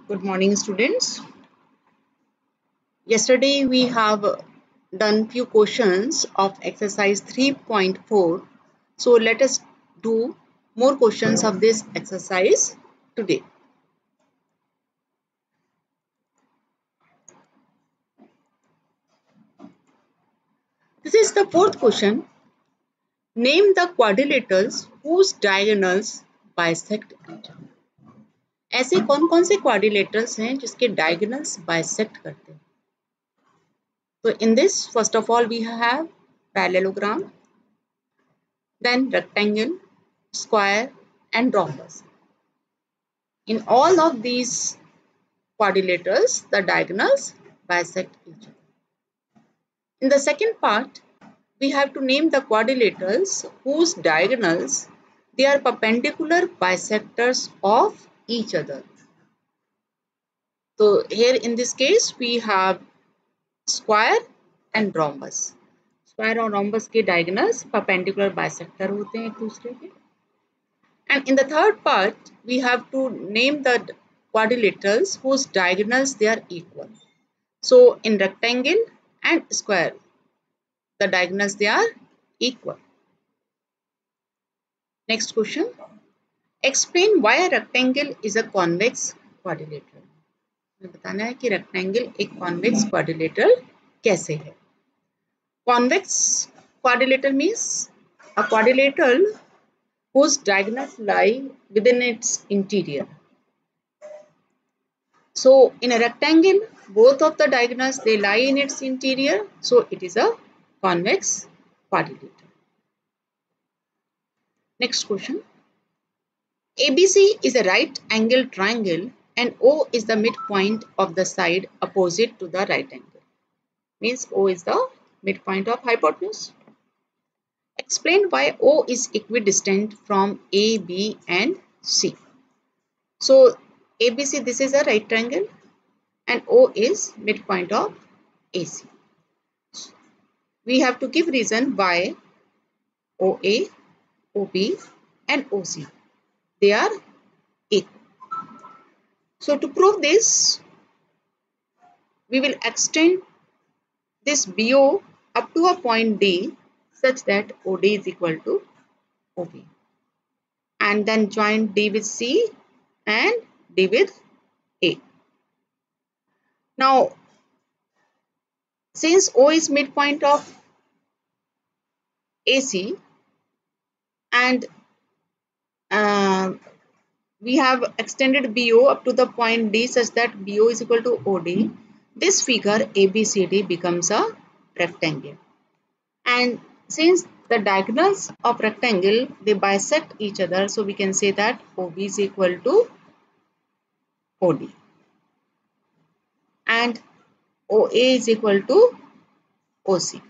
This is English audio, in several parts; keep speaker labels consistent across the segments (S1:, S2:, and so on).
S1: Good morning, students. Yesterday we have done few questions of exercise 3.4. So let us do more questions of this exercise today. This is the fourth question. Name the quadrilaterals whose diagonals bisect each other. ऐसे कौन कौन से quadrilaterals हैं जिसके diagonals bisect करते हैं? So in this, first of all, we have parallelogram, then rectangle, square, and rhombus. In all of these quadrilaterals, the diagonals bisect each other. In the second part, we have to name the quadrilaterals whose diagonals they are perpendicular bisectors of each other. So here in this case, we have square and rhombus. Square और rhombus के diagonals perpendicular bisector होते हैं एक दूसरे के. And in the third part, we have to name the quadrilaterals whose diagonals they are equal. So in rectangle and square, the diagonals they are equal. Next question. Explain why a rectangle is a convex quadrilateral. हमें बताना है कि rectangle एक convex quadrilateral कैसे है. Convex quadrilateral means a quadrilateral whose diagonals lie within its interior. So in a rectangle, both of the diagonals they lie in its interior, so it is a convex quadrilateral. Next question. ABC is a right angle triangle and O is the midpoint of the side opposite to the right angle. Means O is the midpoint of hypotenuse. Explain why O is equidistant from A, B and C. So ABC, this is a right triangle and O is midpoint of AC. We have to give reason why OA, OB and OC, they are equal. So to prove this, we will extend this BO up to a point D such that OD is equal to OB. And then join D with C and D with A. Now, since O is midpoint of AC and we have extended BO up to the point D such that BO is equal to OD, this figure ABCD becomes a rectangle. And since the diagonals of rectangle they bisect each other, so we can say that OB is equal to OD and OA is equal to OC.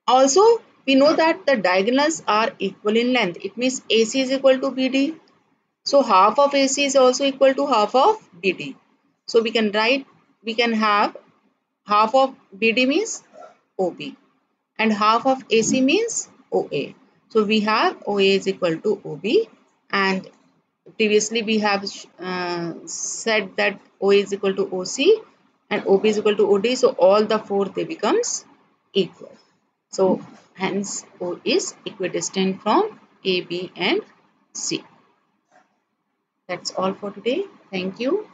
S1: Also, we know that the diagonals are equal in length. It means AC is equal to BD. So half of AC is also equal to half of BD. So we can have half of BD means OB and half of AC means OA. So we have OA is equal to OB, and previously we have said that OA is equal to OC and OB is equal to OD. So all the four they becomes equal. So hence O is equidistant from A, B and C. That's all for today. Thank you.